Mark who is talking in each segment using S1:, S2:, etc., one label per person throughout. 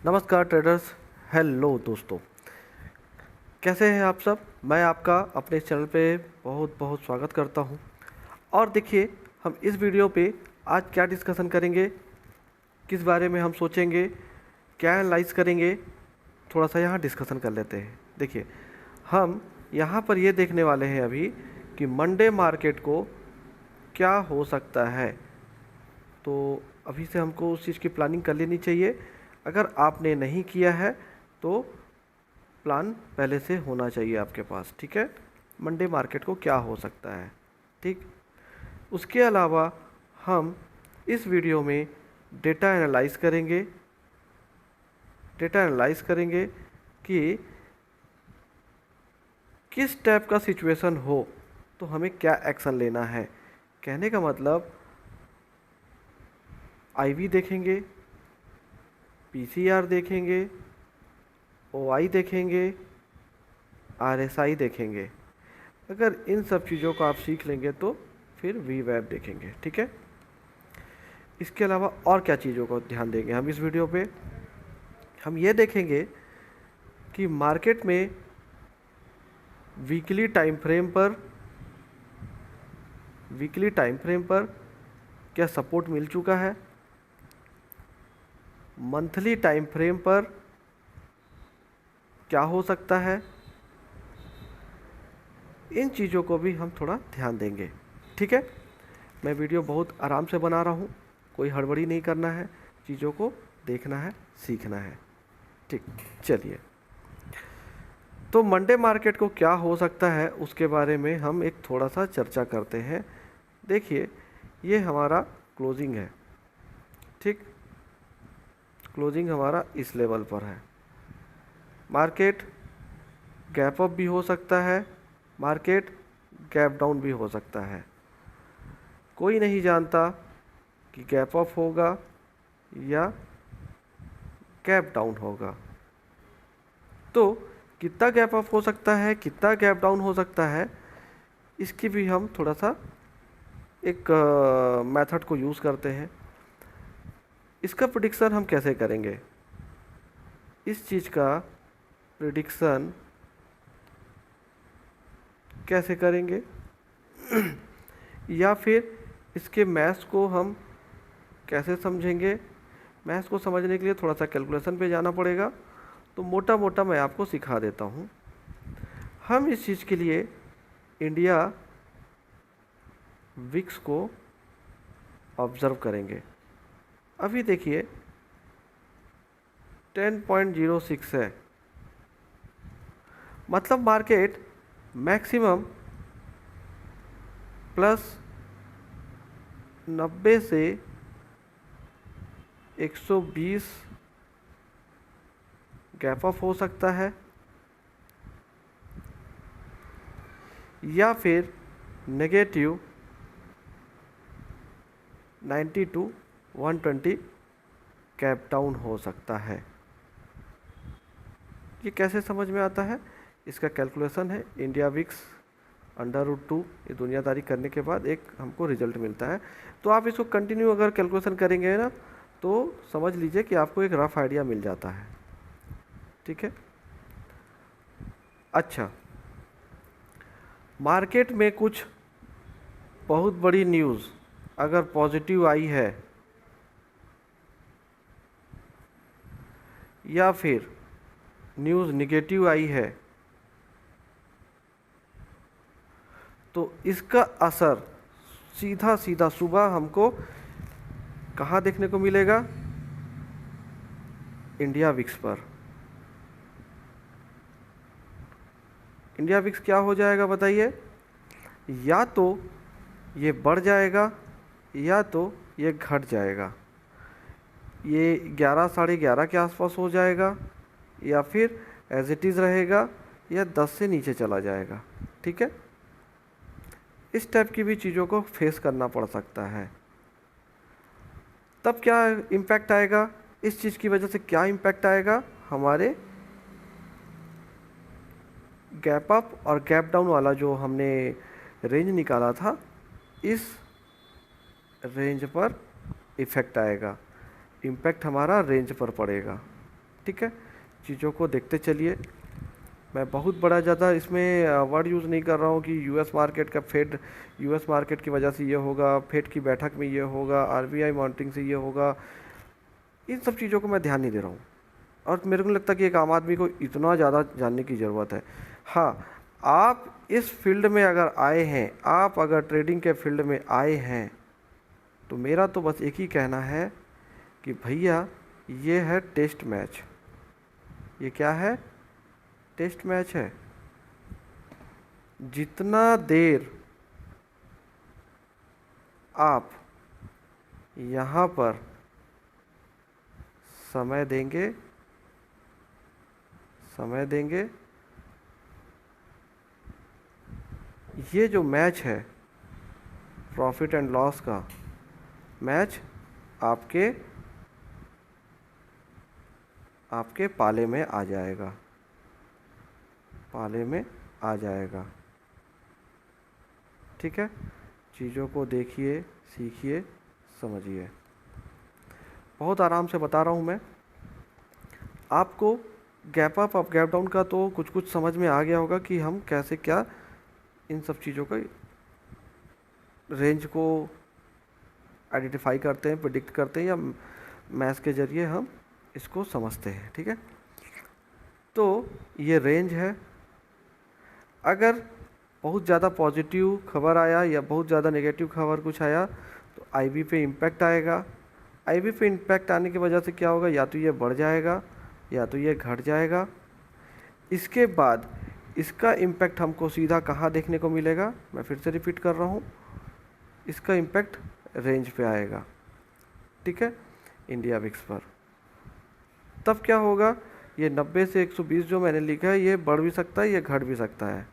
S1: नमस्कार traders. Hello दोस्तों, कैसे हैं आप सब। मैं आपका अपने चैनल पे बहुत बहुत स्वागत करता हूं। और देखिए, हम इस वीडियो पे आज क्या डिस्कशन करेंगे, किस बारे में हम सोचेंगे, क्या एनालाइज करेंगे, थोड़ा सा यहाँ डिस्कशन कर लेते हैं। देखिए, हम यहाँ पर ये देखने वाले हैं अभी कि मंडे मार्केट को क्या हो सकता है। तो अभी से हमको उस चीज़ की प्लानिंग कर लेनी चाहिए। अगर आपने नहीं किया है तो प्लान पहले से होना चाहिए आपके पास, ठीक है। मंडे मार्केट को क्या हो सकता है, ठीक। उसके अलावा हम इस वीडियो में डेटा एनालाइज करेंगे। डेटा एनालाइज करेंगे कि किस टाइप का सिचुएशन हो तो हमें क्या एक्शन लेना है। कहने का मतलब आईवी देखेंगे, पीसीआर देखेंगे, ओआई देखेंगे, आरएसआई देखेंगे। अगर इन सब चीज़ों को आप सीख लेंगे तो फिर वी वेब देखेंगे, ठीक है। इसके अलावा और क्या चीज़ों को ध्यान देंगे हम इस वीडियो पे, हम ये देखेंगे कि मार्केट में वीकली टाइम फ्रेम पर क्या सपोर्ट मिल चुका है, मंथली टाइम फ्रेम पर क्या हो सकता है। इन चीज़ों को भी हम थोड़ा ध्यान देंगे, ठीक है। मैं वीडियो बहुत आराम से बना रहा हूँ, कोई हड़बड़ी नहीं करना है, चीज़ों को देखना है, सीखना है, ठीक। चलिए, तो मंडे मार्केट को क्या हो सकता है उसके बारे में हम एक थोड़ा सा चर्चा करते हैं। देखिए, ये हमारा क्लोजिंग है, ठीक। क्लोजिंग हमारा इस लेवल पर है। मार्केट गैप अप भी हो सकता है, मार्केट गैप डाउन भी हो सकता है। कोई नहीं जानता कि गैप अप होगा या गैप डाउन होगा। तो कितना गैप अप हो सकता है, कितना गैप डाउन हो सकता है, इसकी भी हम थोड़ा सा एक मेथड को यूज़ करते हैं। इसका प्रिडिक्शन हम कैसे करेंगे, इस चीज़ का प्रिडिक्शन कैसे करेंगे या फिर इसके मैथ्स को हम कैसे समझेंगे। मैथ्स को समझने के लिए थोड़ा सा कैलकुलेशन पे जाना पड़ेगा, तो मोटा मोटा मैं आपको सिखा देता हूँ। हम इस चीज़ के लिए इंडिया विक्स को ऑब्ज़र्व करेंगे। अभी देखिए 10.06 है, मतलब मार्केट मैक्सिमम प्लस 90 से 120 गैप अप हो सकता है, या फिर नेगेटिव 90 टू 120 गैप डाउन हो सकता है। ये कैसे समझ में आता है, इसका कैलकुलेशन है इंडिया विक्स √2। ये दुनियादारी करने के बाद एक हमको रिजल्ट मिलता है। तो आप इसको कंटिन्यू अगर कैलकुलेशन करेंगे ना, तो समझ लीजिए कि आपको एक रफ आइडिया मिल जाता है, ठीक है। अच्छा, मार्केट में कुछ बहुत बड़ी न्यूज़ अगर पॉजिटिव आई है या फिर न्यूज़ निगेटिव आई है, तो इसका असर सीधा सीधा सुबह हमको कहाँ देखने को मिलेगा, इंडिया विक्स पर। इंडिया विक्स क्या हो जाएगा बताइए, या तो ये बढ़ जाएगा या तो ये घट जाएगा। ये 11 साढ़े 11 के आसपास हो जाएगा, या फिर एज इट इज़ रहेगा, या 10 से नीचे चला जाएगा, ठीक है। इस टाइप की भी चीज़ों को फेस करना पड़ सकता है। तब क्या इम्पैक्ट आएगा, इस चीज़ की वजह से क्या इम्पैक्ट आएगा, हमारे गैप अप और गैप डाउन वाला जो हमने रेंज निकाला था, इस रेंज पर इफ़ेक्ट आएगा। इम्पैक्ट हमारा रेंज पर पड़ेगा, ठीक है, चीज़ों को देखते चलिए। मैं बहुत बड़ा ज़्यादा इसमें वर्ड यूज़ नहीं कर रहा हूँ कि यूएस मार्केट का फेड, यूएस मार्केट की वजह से ये होगा, फेड की बैठक में ये होगा, आरबीआई मॉनिटरिंग से ये होगा, इन सब चीज़ों को मैं ध्यान नहीं दे रहा हूँ। और मेरे को लगता है कि एक आम आदमी को इतना ज़्यादा जानने की ज़रूरत है। हाँ, आप इस फील्ड में अगर आए हैं, आप अगर ट्रेडिंग के फील्ड में आए हैं, तो मेरा तो बस एक ही कहना है कि भैया ये है टेस्ट मैच। ये क्या है? टेस्ट मैच है। जितना देर आप यहाँ पर समय देंगे, ये जो मैच है प्रॉफिट एंड लॉस का मैच आपके पाले में आ जाएगा, ठीक है। चीज़ों को देखिए, सीखिए, समझिए। बहुत आराम से बता रहा हूँ मैं आपको। गैप अप गैप डाउन का तो कुछ कुछ समझ में आ गया होगा कि हम कैसे क्या इन सब चीज़ों का रेंज को आइडेंटिफाई करते हैं, प्रिडिक्ट करते हैं, या मैथ्स के ज़रिए हम इसको समझते हैं, ठीक है। तो ये रेंज है। अगर बहुत ज़्यादा पॉजिटिव खबर आया या बहुत ज़्यादा नेगेटिव खबर कुछ आया तो आईबी पे इम्पैक्ट आएगा। आईबी पे इम्पैक्ट आने की वजह से क्या होगा, या तो ये बढ़ जाएगा या तो ये घट जाएगा। इसके बाद इसका इम्पैक्ट हमको सीधा कहाँ देखने को मिलेगा, मैं फिर से रिपीट कर रहा हूँ, इसका इम्पैक्ट रेंज पे आएगा, ठीक है, इंडिया विक्स पर। तब क्या होगा, ये 90 से 120 जो मैंने लिखा है ये बढ़ भी सकता है, ये घट भी सकता है,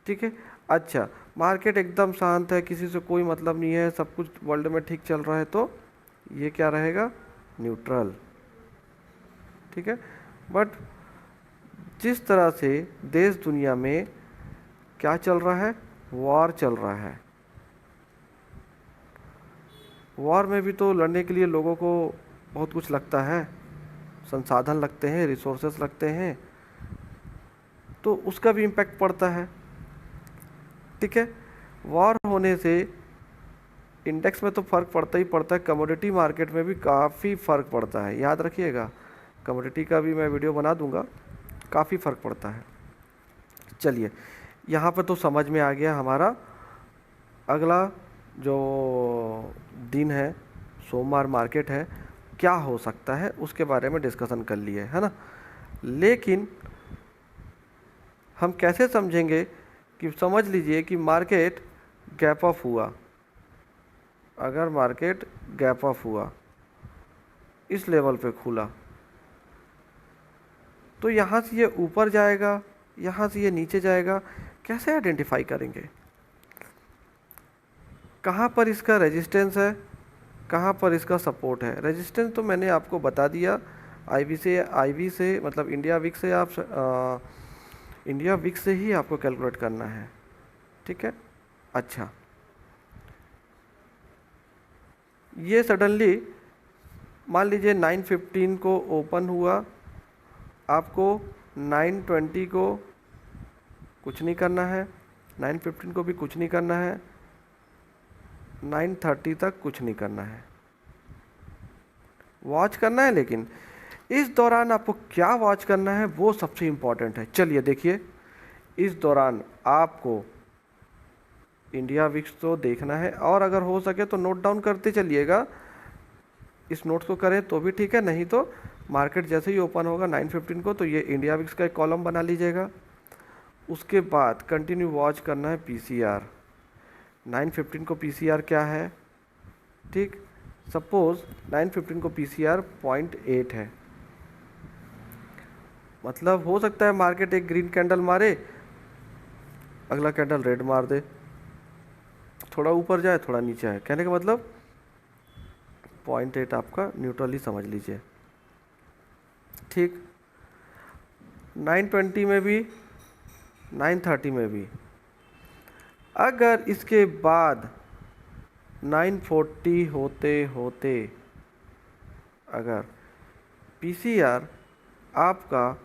S1: ठीक है। अच्छा, मार्केट एकदम शांत है, किसी से कोई मतलब नहीं है, सब कुछ वर्ल्ड में ठीक चल रहा है, तो ये क्या रहेगा, न्यूट्रल, ठीक है। बट जिस तरह से देश दुनिया में क्या चल रहा है, वॉर चल रहा है। वॉर में भी तो लड़ने के लिए लोगों को बहुत कुछ लगता है, संसाधन लगते हैं, रिसोर्सेस लगते हैं, तो उसका भी इम्पैक्ट पड़ता है, ठीक है। वॉर होने से इंडेक्स में तो फ़र्क पड़ता ही पड़ता है, कमोडिटी मार्केट में भी काफ़ी फ़र्क पड़ता है, याद रखिएगा। कमोडिटी का भी मैं वीडियो बना दूंगा, काफ़ी फ़र्क पड़ता है। चलिए, यहाँ पर तो समझ में आ गया। हमारा अगला जो दिन है, सोमवार मार्केट है, क्या हो सकता है उसके बारे में डिस्कशन कर लिए, है ना। लेकिन हम कैसे समझेंगे कि, समझ लीजिए कि मार्केट गैप अप हुआ, अगर मार्केट गैप अप हुआ, इस लेवल पे खुला, तो यहाँ से ये ऊपर जाएगा, यहाँ से ये नीचे जाएगा, कैसे आइडेंटिफाई करेंगे, कहाँ पर इसका रेजिस्टेंस है, कहाँ पर इसका सपोर्ट है। रेजिस्टेंस तो मैंने आपको बता दिया, आईवी से मतलब इंडिया विक्स से, आप इंडिया विक्स से ही आपको कैलकुलेट करना है, ठीक है। अच्छा, ये सडनली मान लीजिए 915 को ओपन हुआ, आपको 920 को कुछ नहीं करना है, 915 को भी कुछ नहीं करना है, 930 तक कुछ नहीं करना है, वॉच करना है। लेकिन इस दौरान आपको क्या वॉच करना है वो सबसे इम्पॉर्टेंट है। चलिए देखिए, इस दौरान आपको इंडिया विक्स तो देखना है, और अगर हो सके तो नोट डाउन करते चलिएगा। इस नोट्स को करें तो भी ठीक है, नहीं तो मार्केट जैसे ही ओपन होगा 915 को, तो ये इंडिया विक्स का एक कॉलम बना लीजिएगा। उसके बाद कंटिन्यू वॉच करना है पीसीआर। 915 को पीसीआर क्या है, ठीक, सपोज 915 को पीसीआर 0.8 है, मतलब हो सकता है मार्केट एक ग्रीन कैंडल मारे, अगला कैंडल रेड मार दे, थोड़ा ऊपर जाए थोड़ा नीचे आए, कहने का मतलब 0.8 आपका न्यूट्रल ही समझ लीजिए, ठीक। 920 में भी, 930 में भी, अगर इसके बाद 940 होते होते अगर पीसीआर आपका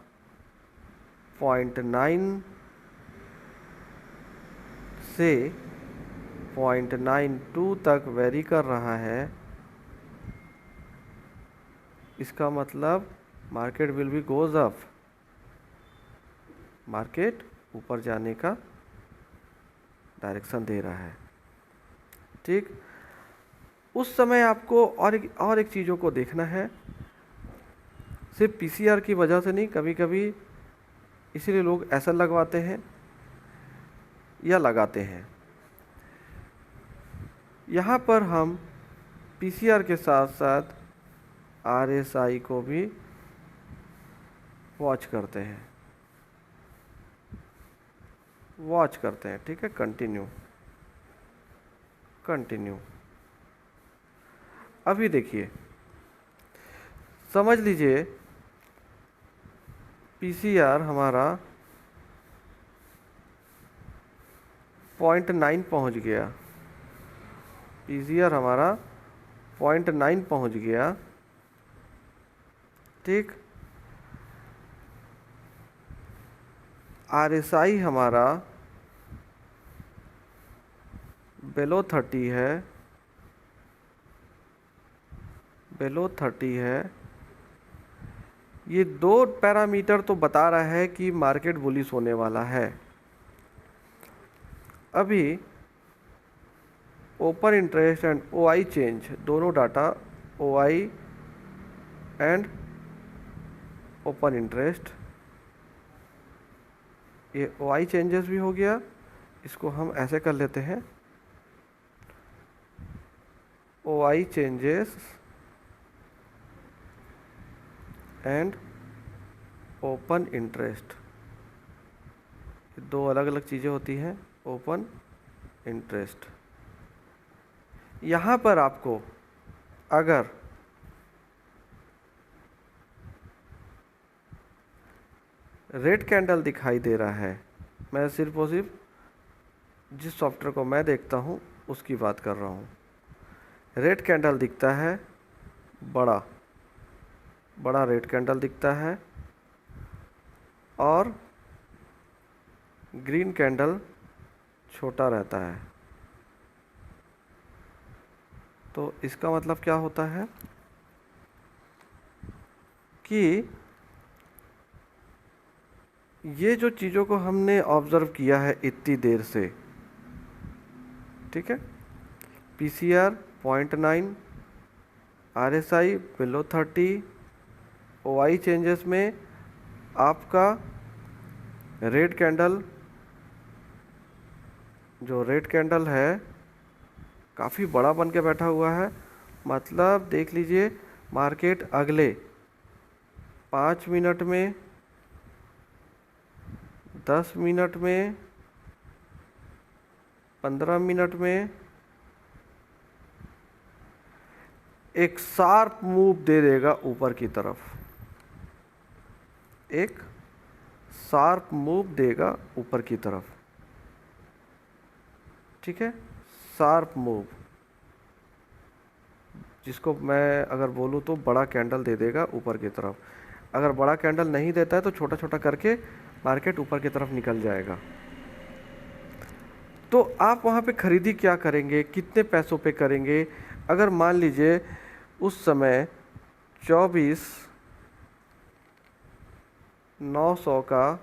S1: 0.9 से 0.92 तक वेरी कर रहा है, इसका मतलब market will be goes up, market ऊपर जाने का डायरेक्शन दे रहा है। ठीक, उस समय आपको और एक चीज़ों को देखना है, सिर्फ पीसीआर की वजह से नहीं, कभी कभी इसीलिए लोग ऐसा लगवाते हैं या लगाते हैं। यहाँ पर हम पीसीआर के साथ साथ आरएसआई को भी वॉच करते हैं, ठीक है। कंटिन्यू। अभी देखिए, समझ लीजिए पीसीआर हमारा 0.9 पहुंच गया, पीसीआर हमारा 0.9 पहुंच गया। ठीक, आरएसआई हमारा बेलो 30 है, ये दो पैरामीटर तो बता रहा है कि मार्केट बुलिश होने वाला है। अभी open interest and OI change, दोनों data OI and open interest, ये ओआई चेंजेस भी हो गया, इसको हम ऐसे कर लेते हैं, OI changes and open interest, दो अलग अलग चीज़ें होती हैं। ओपन इंटरेस्ट, यहाँ पर आपको अगर रेड कैंडल दिखाई दे रहा है, मैं सिर्फ और सिर्फ जिस सॉफ्टवेयर को मैं देखता हूँ उसकी बात कर रहा हूँ, रेड कैंडल दिखता है, बड़ा रेड कैंडल दिखता है, और ग्रीन कैंडल छोटा रहता है, तो इसका मतलब क्या होता है कि ये जो चीज़ों को हमने ऑब्जर्व किया है इतनी देर से, ठीक है, PCR 0.9, RSI below 30, OI changes में आपका रेड कैंडल, जो रेड कैंडल है काफ़ी बड़ा बन के बैठा हुआ है, मतलब देख लीजिए मार्केट अगले 5 मिनट में, 10 मिनट में, 15 मिनट में एक शार्प मूव दे देगा ऊपर की तरफ, एक शार्प मूव देगा ऊपर की तरफ, ठीक है, शार्प मूव, जिसको मैं अगर बोलूँ तो बड़ा कैंडल दे देगा ऊपर की तरफ। अगर बड़ा कैंडल नहीं देता है तो छोटा छोटा करके मार्केट ऊपर की तरफ निकल जाएगा। तो आप वहाँ पे खरीदी क्या करेंगे, कितने पैसों पे करेंगे? अगर मान लीजिए उस समय 24,900 का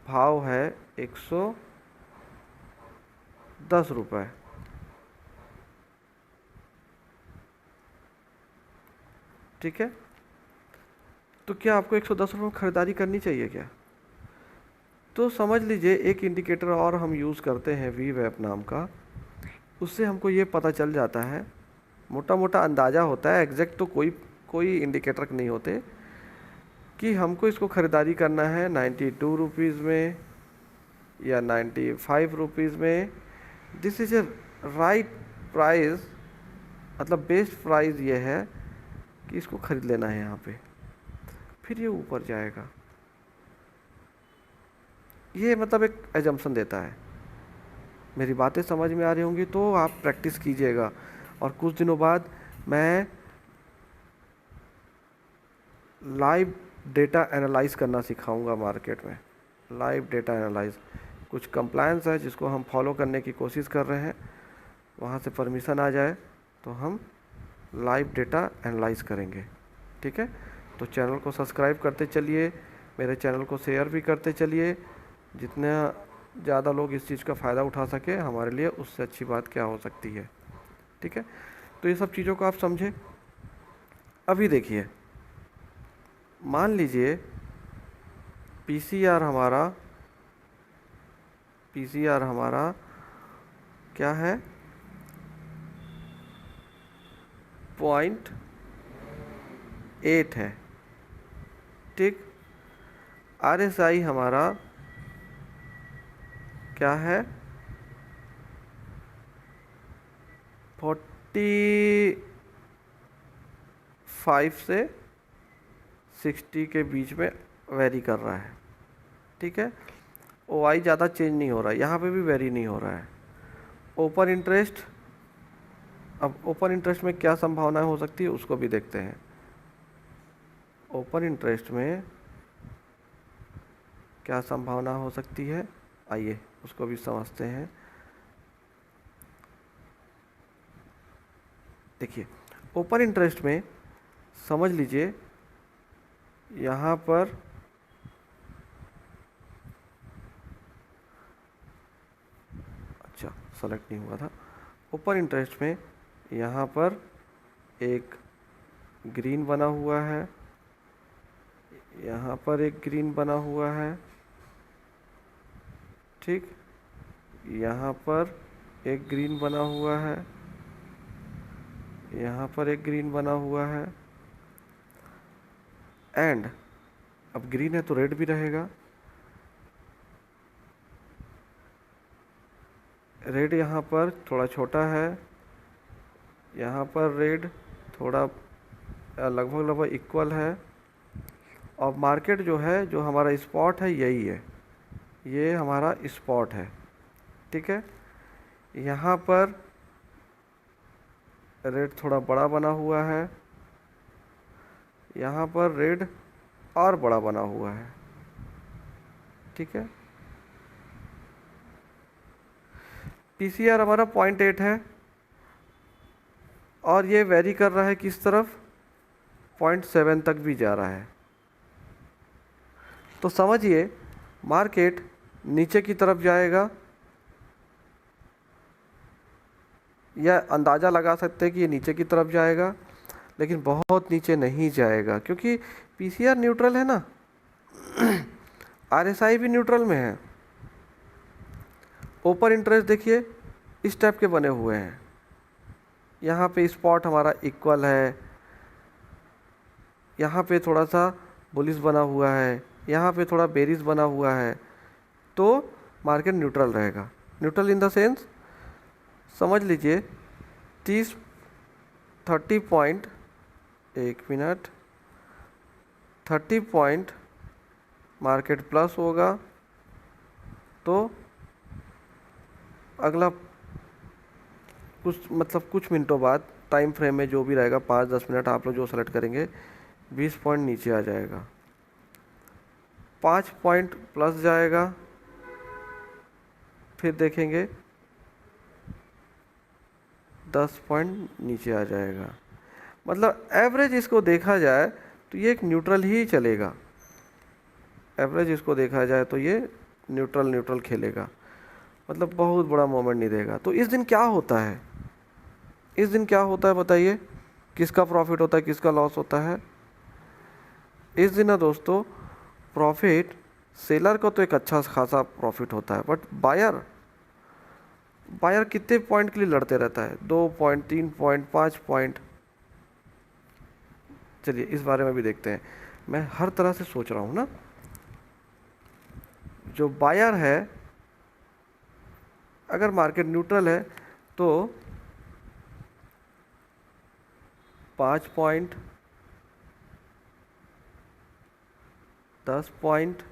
S1: भाव है 110 रुपये, ठीक है, तो क्या आपको 110 रुपये में ख़रीदारी करनी चाहिए क्या? तो समझ लीजिए एक इंडिकेटर और हम यूज़ करते हैं वीवैप नाम का, उससे हमको ये पता चल जाता है, मोटा मोटा अंदाज़ा होता है, एग्जैक्ट तो कोई इंडिकेटर नहीं होते, कि हमको इसको ख़रीदारी करना है 92 रुपीज़ में या 95 रुपीज़ में। This is a right price, मतलब बेस्ट प्राइस ये है कि इसको ख़रीद लेना है यहाँ पे, फिर ये ऊपर जाएगा। ये मतलब एक एजम्पशन देता है। मेरी बातें समझ में आ रही होंगी तो आप प्रैक्टिस कीजिएगा, और कुछ दिनों बाद मैं लाइव डेटा एनालाइज करना सिखाऊंगा मार्केट में, लाइव डेटा एनालाइज। कुछ कंप्लायंस है जिसको हम फॉलो करने की कोशिश कर रहे हैं, वहाँ से परमिशन आ जाए तो हम लाइव डेटा एनालाइज करेंगे। ठीक है, तो चैनल को सब्सक्राइब करते चलिए, मेरे चैनल को शेयर भी करते चलिए। जितना ज़्यादा लोग इस चीज़ का फ़ायदा उठा सके हमारे लिए उससे अच्छी बात क्या हो सकती है। ठीक है, तो ये सब चीज़ों को आप समझे। अभी देखिए, मान लीजिए पीसीआर हमारा क्या है, 0.8 है। ठीक, आरएसआई हमारा क्या है, 45 से 60 के बीच में वेरी कर रहा है। ठीक है, ओआई ज़्यादा चेंज नहीं हो रहा है, यहाँ पे भी वेरी नहीं हो रहा है। ओपन इंटरेस्ट, अब ओपन इंटरेस्ट में क्या संभावनाएं हो सकती है उसको भी देखते हैं। ओपन इंटरेस्ट में क्या संभावना हो सकती है, आइए उसको भी समझते हैं। देखिए, ओपन इंटरेस्ट में समझ लीजिए यहाँ पर अच्छा सेलेक्ट नहीं हुआ था। ओपन इंटरेस्ट में यहाँ पर एक ग्रीन बना हुआ है, यहाँ पर एक ग्रीन बना हुआ है। ठीक, यहाँ पर एक ग्रीन बना हुआ है, यहाँ पर एक ग्रीन बना हुआ है। एंड अब ग्रीन है तो रेड भी रहेगा। रेड यहाँ पर थोड़ा छोटा है, यहाँ पर रेड थोड़ा लगभग इक्वल है। और मार्केट जो है, जो हमारा स्पॉट है यही है, ये हमारा स्पॉट है। ठीक है, यहाँ पर रेड थोड़ा बड़ा बना हुआ है, यहाँ पर रेड और बड़ा बना हुआ है। ठीक है, पीसीआर हमारा 0.8 है और ये वेरी कर रहा है किस तरफ, 0.7 तक भी जा रहा है। तो समझिए मार्केट नीचे की तरफ जाएगा, या अंदाज़ा लगा सकते हैं कि ये नीचे की तरफ जाएगा, लेकिन बहुत नीचे नहीं जाएगा क्योंकि पीसीआर न्यूट्रल है ना, आरएसआई भी न्यूट्रल में है। ओपन इंटरेस्ट देखिए इस टाइप के बने हुए हैं, यहाँ पे स्पॉट हमारा इक्वल है, यहाँ पे थोड़ा सा बुलिश बना हुआ है, यहाँ पे थोड़ा बेरिश बना हुआ है, तो मार्केट न्यूट्रल रहेगा। न्यूट्रल इन द सेंस समझ लीजिए 30 पॉइंट, एक मिनट, 30 पॉइंट मार्केट प्लस होगा तो अगला कुछ मिनटों बाद टाइम फ्रेम में जो भी रहेगा 5-10 मिनट आप लोग जो सेलेक्ट करेंगे, 20 पॉइंट नीचे आ जाएगा, 5 पॉइंट प्लस जाएगा, फिर देखेंगे 10 पॉइंट नीचे आ जाएगा। मतलब एवरेज इसको देखा जाए तो ये एक न्यूट्रल ही चलेगा। एवरेज इसको देखा जाए तो ये न्यूट्रल खेलेगा, मतलब बहुत बड़ा मोमेंट नहीं देगा। तो इस दिन क्या होता है, इस दिन क्या होता है बताइए, किसका प्रॉफिट होता है किसका लॉस होता है। इस दिन ना दोस्तों प्रॉफिट सेलर को तो एक अच्छा खासा प्रॉफिट होता है, बट बायर कितने पॉइंट के लिए लड़ते रहता है, 2 पॉइंट, 3 पॉइंट, 5 पॉइंट। चलिए इस बारे में भी देखते हैं। मैं हर तरह से सोच रहा हूँ ना, जो बायर है अगर मार्केट न्यूट्रल है तो 5 पॉइंट, 10 पॉइंट,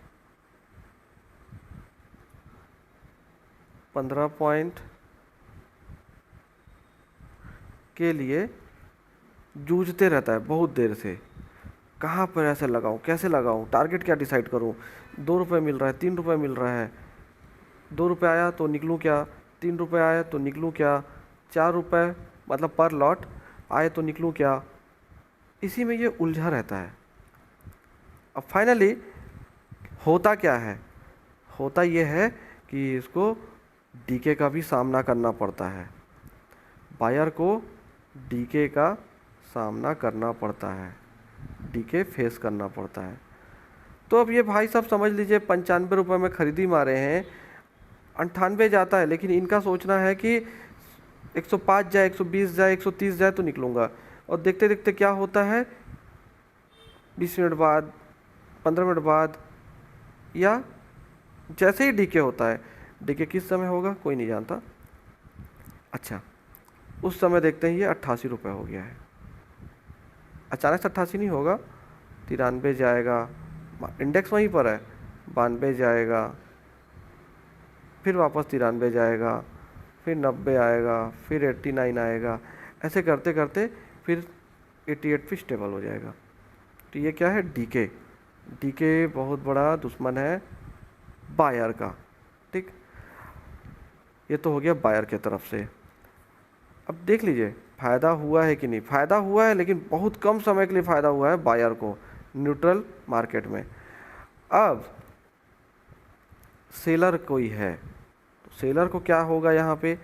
S1: 15 पॉइंट के लिए जूझते रहता है बहुत देर से। कहाँ पर ऐसे लगाऊं, कैसे लगाऊं, टारगेट क्या डिसाइड करूं। 2 रुपये मिल रहा है, 3 रुपये मिल रहा है, 2 रुपये आया तो निकलूं क्या, 3 रुपये आया तो निकलूं क्या, 4 रुपये मतलब पर लॉट आए तो निकलूं क्या। इसी में ये उलझा रहता है। अब फाइनली होता क्या है, होता ये है कि इसको डीके का भी सामना करना पड़ता है, बायर को डीके का सामना करना पड़ता है, डीके फेस करना पड़ता है। तो अब ये भाई साहब समझ लीजिए 95 रुपये में खरीदी मारे हैं, 98 जाता है, लेकिन इनका सोचना है कि 105 जाए, 120 जाए, 130 जाए तो निकलूँगा। और देखते देखते क्या होता है, 20 मिनट बाद, 15 मिनट बाद, या जैसे ही डीके होता है, डीके किस समय होगा कोई नहीं जानता। अच्छा, उस समय देखते हैं ये 88 रुपये हो गया है। अचानक से 88 नहीं होगा, 93 जाएगा, इंडेक्स वहीं पर है, 92 जाएगा, फिर वापस 93 जाएगा, फिर 90 आएगा, फिर 89 आएगा, ऐसे करते करते फिर 88 पे स्टेबल हो जाएगा। तो ये क्या है, डीके। डीके बहुत बड़ा दुश्मन है बायर का। ठीक, ये तो हो गया बायर के तरफ से। अब देख लीजिए फ़ायदा हुआ है कि नहीं, फ़ायदा हुआ है लेकिन बहुत कम समय के लिए फ़ायदा हुआ है बायर को न्यूट्रल मार्केट में। अब सेलर कोई है तो सेलर को क्या होगा, यहाँ पे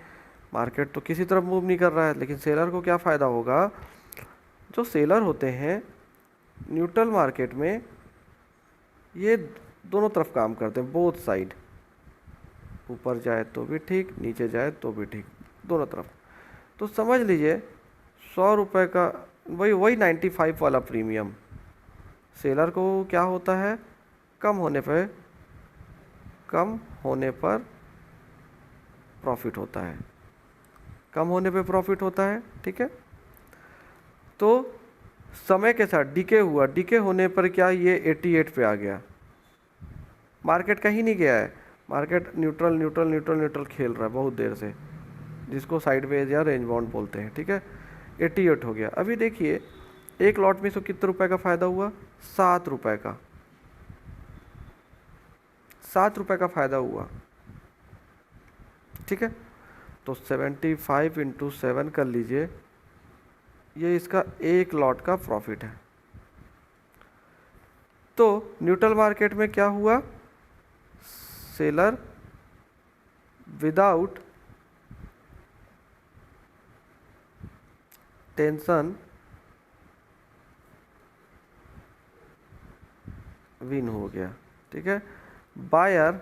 S1: मार्केट तो किसी तरफ मूव नहीं कर रहा है, लेकिन सेलर को क्या फ़ायदा होगा, जो सेलर होते हैं न्यूट्रल मार्केट में ये दोनों तरफ काम करते हैं, बोथ साइड, ऊपर जाए तो भी ठीक, नीचे जाए तो भी ठीक, दोनों तरफ। तो समझ लीजिए 100 रुपये का वही 95 वाला प्रीमियम सेलर को क्या होता है, कम होने पर प्रॉफिट होता है, कम होने पे प्रॉफिट होता है। ठीक है, तो समय के साथ डीके हुआ, डीके होने पर क्या ये 88 पे आ गया, मार्केट कहीं नहीं गया है, market neutral neutral neutral neutral खेल रहा है बहुत देर से, जिसको साइडवेज या रेंज बाउंड बोलते हैं। ठीक है, 88 हो गया। अभी देखिए एक लॉट में इसको कितने रुपए का फ़ायदा हुआ, 7 रुपये का, 7 रुपये का फ़ायदा हुआ। ठीक है, तो 75 इंटू 7 कर लीजिए, ये इसका एक लॉट का प्रॉफिट है। तो न्यूट्रल मार्केट में क्या हुआ, सेलर विदाउट टेंशन विन हो गया। ठीक है, बायर,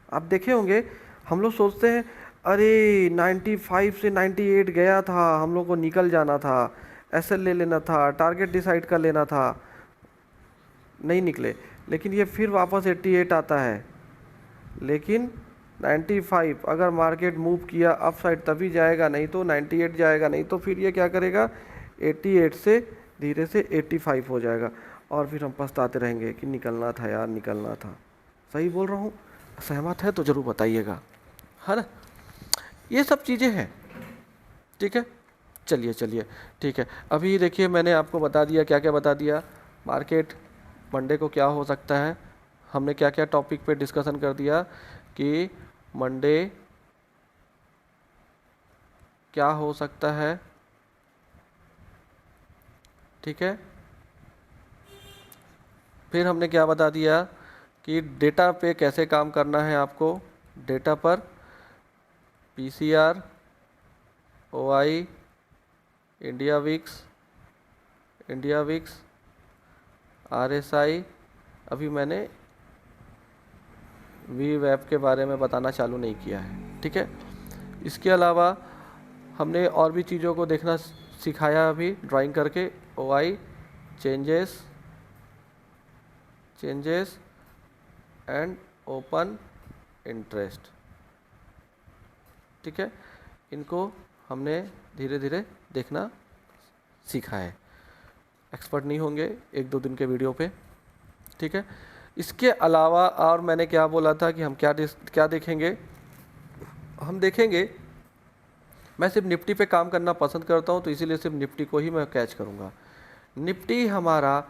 S1: आप देखे होंगे हम लोग सोचते हैं अरे 95 से 98 गया था, हम लोग को निकल जाना था, एसएल ले लेना था, टारगेट डिसाइड कर लेना था, नहीं निकले, लेकिन ये फिर वापस 88 आता है। लेकिन 95 अगर मार्केट मूव किया अप साइड तभी जाएगा, नहीं तो 98 जाएगा, नहीं तो फिर ये क्या करेगा 88 से धीरे से 85 हो जाएगा, और फिर हम पछताते रहेंगे कि निकलना था यार, निकलना था। सही बोल रहा हूँ, सहमत है तो ज़रूर बताइएगा, है ना। ये सब चीज़ें हैं। ठीक है, चलिए ठीक है। अभी देखिए मैंने आपको बता दिया, क्या क्या बता दिया, मार्केट मंडे को क्या हो सकता है, हमने क्या क्या टॉपिक पे डिस्कशन कर दिया कि मंडे क्या हो सकता है। ठीक है, फिर हमने क्या बता दिया कि डेटा पे कैसे काम करना है आपको, डेटा पर PCR, OI, India VIX, RSI, अभी मैंने वी वेब के बारे में बताना चालू नहीं किया है। ठीक है, इसके अलावा हमने और भी चीज़ों को देखना सिखाया अभी ड्राइंग करके, OI, changes and open interest. ठीक है, इनको हमने धीरे धीरे देखना सीखा है, एक्सपर्ट नहीं होंगे 1-2 दिन के वीडियो पे। ठीक है, इसके अलावा और मैंने क्या बोला था कि हम क्या देखेंगे, हम देखेंगे, मैं सिर्फ निफ्टी पे काम करना पसंद करता हूँ तो इसीलिए सिर्फ निफ्टी को ही मैं कैच करूँगा। निफ्टी हमारा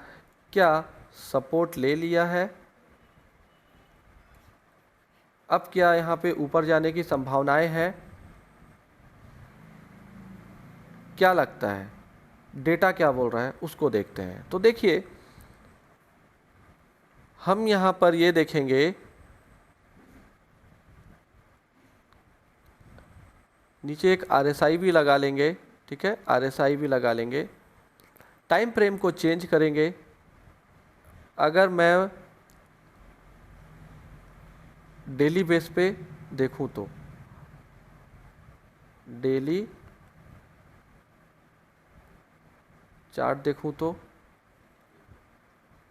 S1: क्या सपोर्ट ले लिया है? अब क्या यहाँ पे ऊपर जाने की संभावनाएं हैं? क्या लगता है, डेटा क्या बोल रहा है उसको देखते हैं। तो देखिए हम यहाँ पर ये देखेंगे, नीचे एक RSI भी लगा लेंगे, ठीक है, RSI भी लगा लेंगे। टाइम फ्रेम को चेंज करेंगे। अगर मैं डेली बेस पे देखूं तो डेली चार्ट देखूं तो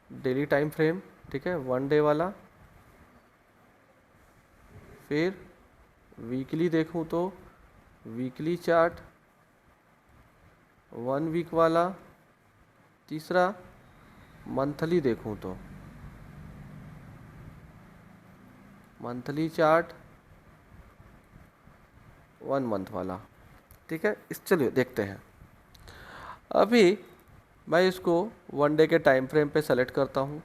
S1: डेली टाइम फ्रेम, ठीक है, 1 डे वाला। फिर वीकली देखूं तो वीकली चार्ट, 1 वीक वाला। तीसरा मंथली देखूं तो मंथली चार्ट, 1 मंथ वाला, ठीक है। इस चलिए देखते हैं। अभी मैं इसको 1 डे के टाइम फ्रेम पे सेलेक्ट करता हूँ।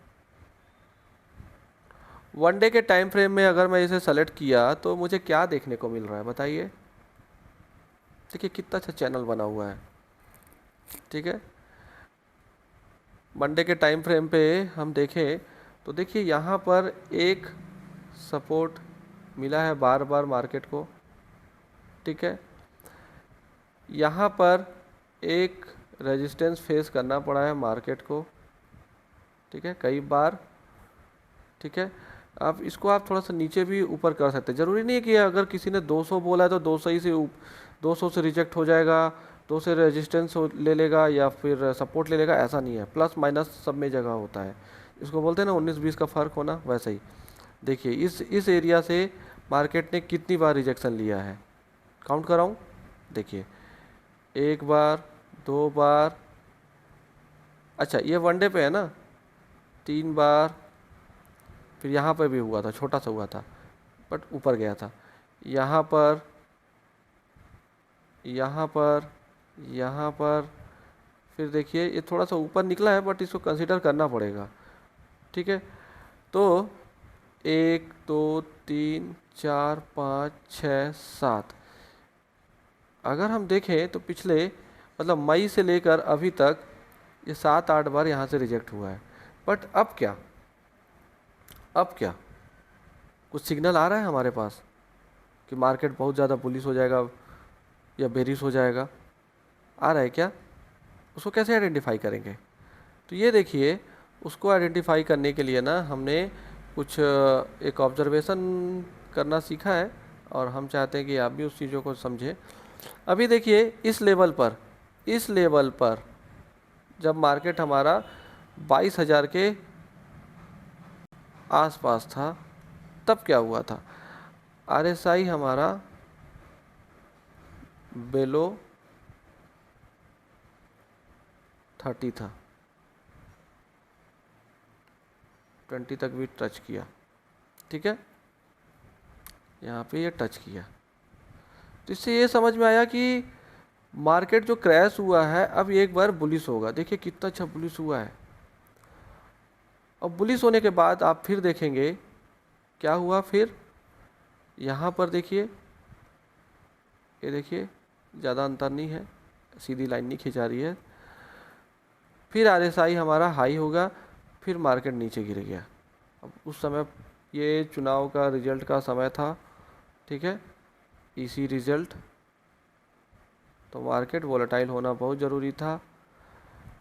S1: 1 डे के टाइम फ्रेम में अगर मैं इसे सेलेक्ट किया तो मुझे क्या देखने को मिल रहा है बताइए। देखिए कितना अच्छा चैनल बना हुआ है, ठीक है। मंडे के टाइम फ्रेम पे हम देखें तो देखिए यहाँ पर एक सपोर्ट मिला है बार बार मार्केट को, ठीक है। यहाँ पर एक रेजिस्टेंस फेस करना पड़ा है मार्केट को, ठीक है, कई बार, ठीक है। अब इसको आप थोड़ा सा नीचे भी ऊपर कर सकते हैं। ज़रूरी नहीं है कि अगर किसी ने 200 बोला है तो 200 ही से 200 से रिजेक्ट हो जाएगा, 200 से रेजिस्टेंस ले लेगा या फिर सपोर्ट ले लेगा, ऐसा नहीं है। प्लस माइनस सब में जगह होता है। इसको बोलते हैं ना 19-20 का फ़र्क होना, वैसे ही। देखिए इस एरिया से मार्केट ने कितनी बार रिजेक्शन लिया है, काउंट कराऊँ। देखिए 1 बार, 2 बार, अच्छा ये 1 डे पे है ना, 3 बार, फिर यहाँ पर भी हुआ था, छोटा सा हुआ था बट ऊपर गया था। यहाँ पर, यहाँ पर, यहाँ पर, फिर देखिए ये थोड़ा सा ऊपर निकला है बट इसको कंसीडर करना पड़ेगा, ठीक है। तो 1 2 3 4 5 6 7, अगर हम देखें तो पिछले मतलब मई से लेकर अभी तक ये 7-8 बार यहाँ से रिजेक्ट हुआ है। बट अब क्या, अब क्या कुछ सिग्नल आ रहा है हमारे पास कि मार्केट बहुत ज़्यादा बुलिश हो जाएगा या बेरिश हो जाएगा, आ रहा है क्या? उसको कैसे आइडेंटिफाई करेंगे? तो ये देखिए उसको आइडेंटिफाई करने के लिए ना हमने कुछ एक ऑब्जर्वेशन करना सीखा है और हम चाहते हैं कि आप भी उस चीज़ों को समझें। अभी देखिए इस लेवल पर, इस लेवल पर जब मार्केट हमारा 22,000 के आसपास था तब क्या हुआ था, RSI हमारा बेलो 30 था, 20 तक भी टच किया, ठीक है, यहाँ पे ये टच किया। तो इससे ये समझ में आया कि मार्केट जो क्रैश हुआ है अब एक बार बुलिश होगा। देखिए कितना अच्छा बुलिश हुआ है। अब बुलिश होने के बाद आप फिर देखेंगे क्या हुआ। फिर यहाँ पर देखिए, ये देखिए ज़्यादा अंतर नहीं है, सीधी लाइन नहीं खिंचा रही है। फिर RSI हमारा हाई होगा, फिर मार्केट नीचे गिर गया। अब उस समय ये चुनाव का रिजल्ट का समय था, ठीक है, EC रिजल्ट, तो मार्केट वोलेटाइल होना बहुत ज़रूरी था।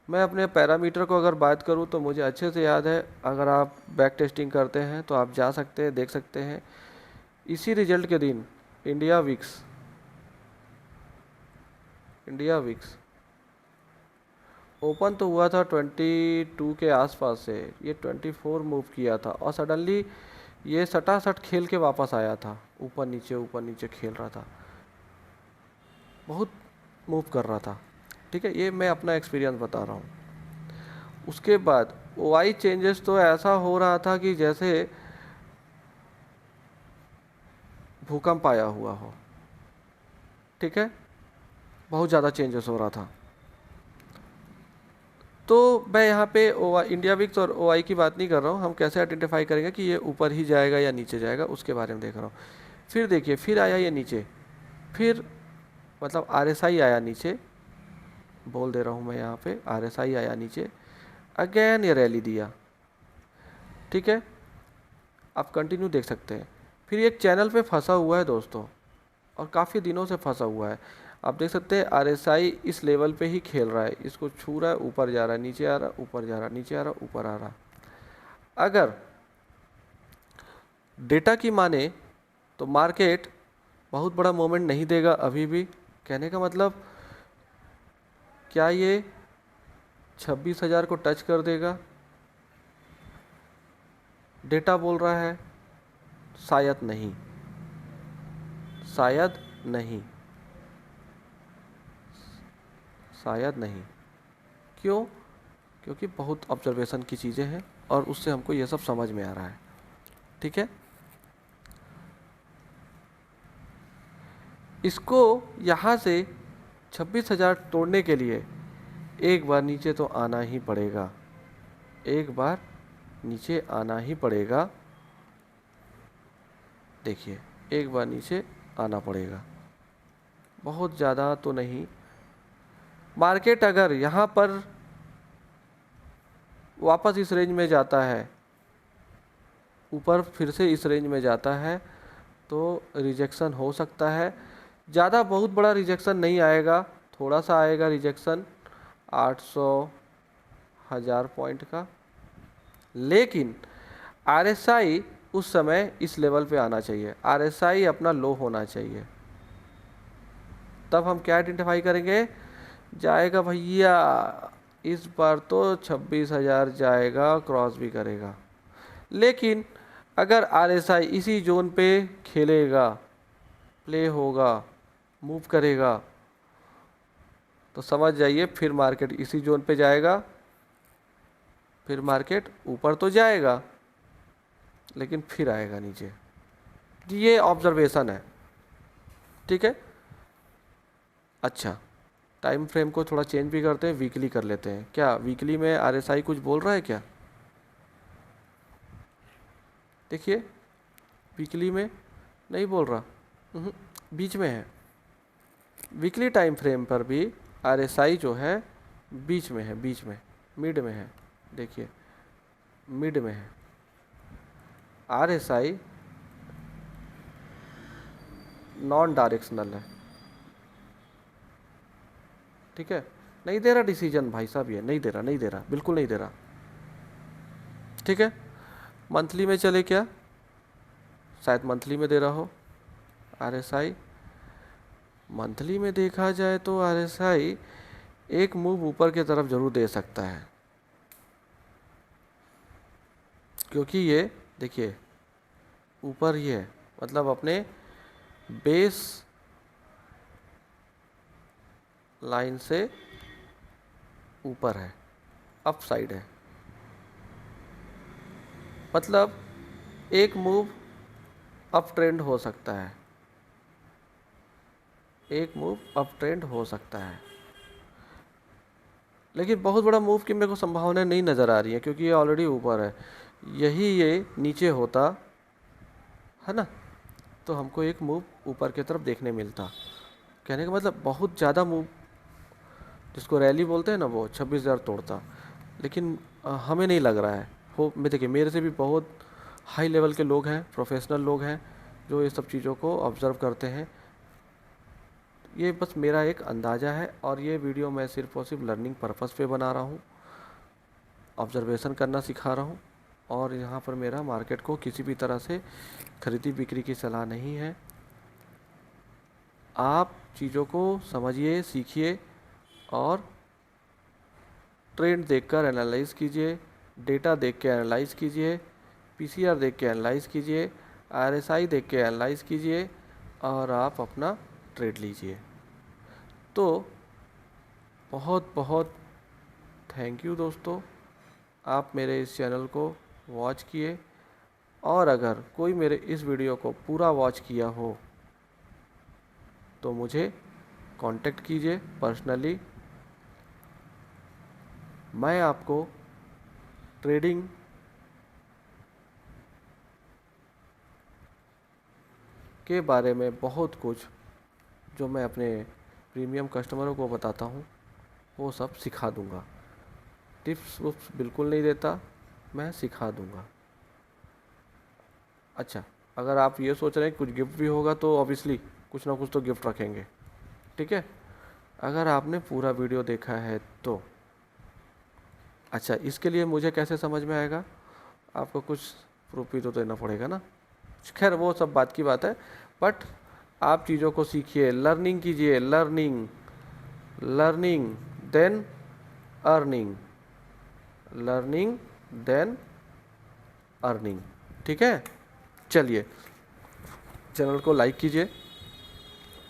S1: मैं अपने पैरामीटर को अगर बात करूं तो मुझे अच्छे से याद है, अगर आप बैक टेस्टिंग करते हैं तो आप जा सकते हैं, देख सकते हैं। इसी रिजल्ट के दिन इंडिया विक्स ओपन तो हुआ था 22 के आसपास से, ये 24 मूव किया था और सडनली ये सटासट खेल के वापस आया था, ऊपर नीचे खेल रहा था, बहुत मूव कर रहा था, ठीक है। ये मैं अपना एक्सपीरियंस बता रहा हूँ। उसके बाद OI चेंजेस तो ऐसा हो रहा था कि जैसे भूकंप आया हुआ हो, ठीक है, बहुत ज़्यादा चेंजेस हो रहा था। तो मैं यहाँ पे इंडिया विक्स और OI की बात नहीं कर रहा हूँ, हम कैसे आइडेंटिफाई करेंगे कि ये ऊपर ही जाएगा या नीचे जाएगा, उसके बारे में देख रहा हूँ। फिर देखिए, फिर आया ये नीचे, फिर मतलब RSI आया नीचे, बोल दे रहा हूँ मैं यहाँ पे, RSI आया नीचे, अगेन ये रैली दिया, ठीक है, आप कंटिन्यू देख सकते हैं। फिर एक चैनल पे फंसा हुआ है दोस्तों, और काफ़ी दिनों से फंसा हुआ है। आप देख सकते हैं RSI इस लेवल पे ही खेल रहा है, इसको छू रहा है, ऊपर जा रहा है, नीचे आ रहा है, ऊपर जा रहा है, नीचे आ रहा है, ऊपर आ रहा है। अगर डेटा की माने तो मार्केट बहुत बड़ा मोमेंट नहीं देगा अभी भी। कहने का मतलब क्या ये 26,000 को टच कर देगा? डेटा बोल रहा है शायद नहीं, शायद नहीं, शायद नहीं। क्यों? क्योंकि बहुत ऑब्जर्वेशन की चीज़ें हैं और उससे हमको ये सब समझ में आ रहा है, ठीक है। इसको यहाँ से 26,000 तोड़ने के लिए एक बार नीचे तो आना ही पड़ेगा, एक बार नीचे आना ही पड़ेगा। देखिए, एक बार नीचे आना पड़ेगा, बहुत ज़्यादा तो नहीं। मार्केट अगर यहाँ पर वापस इस रेंज में जाता है, ऊपर फिर से इस रेंज में जाता है, तो रिजेक्शन हो सकता है। ज़्यादा बहुत बड़ा रिजेक्शन नहीं आएगा, थोड़ा सा आएगा रिजेक्शन 800 1000 पॉइंट का। लेकिन RSI उस समय इस लेवल पे आना चाहिए, RSI अपना लो होना चाहिए। तब हम क्या आइडेंटिफाई करेंगे? जाएगा भैया, इस बार तो 26,000 जाएगा, क्रॉस भी करेगा। लेकिन अगर RSI इसी जोन पे खेलेगा, प्ले होगा, मूव करेगा, तो समझ जाइए फिर मार्केट इसी जोन पे जाएगा, फिर मार्केट ऊपर तो जाएगा लेकिन फिर आएगा नीचे। ये ऑब्जर्वेशन है, ठीक है। अच्छा, टाइम फ्रेम को थोड़ा चेंज भी करते हैं, वीकली कर लेते हैं। क्या वीकली में RSI कुछ बोल रहा है क्या? देखिए, वीकली में नहीं बोल रहा, बीच में है। वीकली टाइम फ्रेम पर भी RSI जो है बीच में है, बीच में, मिड में है। देखिए, मिड में है RSI, नॉन डायरेक्शनल है, ठीक है। नहीं दे रहा डिसीजन भाई साहब, ये नहीं दे रहा, नहीं दे रहा, बिल्कुल नहीं दे रहा, ठीक है। मंथली में चले क्या? शायद मंथली में दे रहा हो RSI। मंथली में देखा जाए तो RSI एक मूव ऊपर की तरफ जरूर दे सकता है, क्योंकि ये देखिए ऊपर ही है, मतलब अपने बेस लाइन से ऊपर है, अप साइड है। मतलब एक मूव अप ट्रेंड हो सकता है, एक मूव अप ट्रेंड हो सकता है, लेकिन बहुत बड़ा मूव की मेरे को संभावना नहीं नज़र आ रही है, क्योंकि ये ऑलरेडी ऊपर है। यही ये नीचे होता है ना, तो हमको एक मूव ऊपर की तरफ देखने मिलता। कहने का मतलब बहुत ज़्यादा मूव, जिसको रैली बोलते हैं ना, वो 26,000 तोड़ता। लेकिन हमें नहीं लग रहा है हो। मैं देखिए, मेरे से भी बहुत हाई लेवल के लोग हैं, प्रोफेशनल लोग हैं, जो ये सब चीज़ों को ऑब्ज़र्व करते हैं। ये बस मेरा एक अंदाज़ा है, और ये वीडियो मैं सिर्फ़ और सिर्फ लर्निंग पर्पस पे बना रहा हूँ, ऑब्ज़र्वेशन करना सिखा रहा हूँ। और यहाँ पर मेरा मार्केट को किसी भी तरह से खरीदी बिक्री की सलाह नहीं है। आप चीज़ों को समझिए, सीखिए, और ट्रेंड देखकर एनालाइज कीजिए, डेटा देख के एनालाइज कीजिए, PCR देख के एनालाइज कीजिए, RSI देख के एनालाइज कीजिए, और आप अपना ट्रेड लीजिए। तो बहुत बहुत थैंक यू दोस्तों, आप मेरे इस चैनल को वॉच किए। और अगर कोई मेरे इस वीडियो को पूरा वॉच किया हो तो मुझे कांटेक्ट कीजिए पर्सनली। मैं आपको ट्रेडिंग के बारे में बहुत कुछ जो मैं अपने प्रीमियम कस्टमरों को बताता हूँ वो सब सिखा दूँगा। टिप्स विप्स बिल्कुल नहीं देता, मैं सिखा दूँगा। अच्छा, अगर आप ये सोच रहे हैं कुछ गिफ्ट भी होगा तो ऑब्वियसली कुछ ना कुछ तो गिफ्ट रखेंगे, ठीक है। अगर आपने पूरा वीडियो देखा है तो अच्छा, इसके लिए मुझे कैसे समझ में आएगा, आपको कुछ प्रूफ भी तो देना पड़ेगा ना। खैर वो सब बात की बात है, बट आप चीज़ों को सीखिए, लर्निंग कीजिए, learning learning then earning, learning then earning, ठीक है। चलिए, चैनल को लाइक कीजिए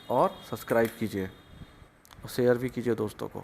S1: और सब्सक्राइब कीजिए और शेयर भी कीजिए दोस्तों को।